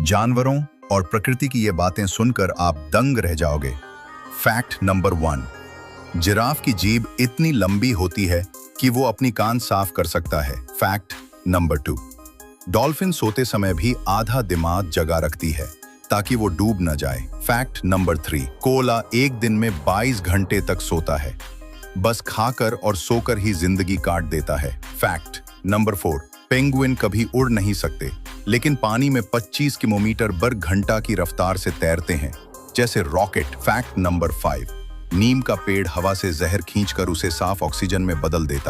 जानवरों और प्रकृति की ये बातें सुनकर आप दंग रह जाओगे। फैक्ट नंबर 1, जिराफ की जीभ इतनी लंबी होती है कि वो अपनी कान साफ कर सकता है। फैक्ट नंबर 2, डॉल्फिन सोते समय भी आधा दिमाग जगा रखती है ताकि वो डूब न जाए। फैक्ट नंबर 3, कोला एक दिन में 22 घंटे तक सोता है, बस खाकर और सोकर ही जिंदगी काट देता है। फैक्ट नंबर 4, पेंगुइन कभी उड़ नहीं सकते लेकिन पानी में 25 किलोमीटर बर घंटा की रफ्तार से तैरते हैं, जैसे रॉकेट। फैक्ट नंबर 5, नीम का पेड़ हवा से जहर खींचकर उसे साफ ऑक्सीजन में बदल देता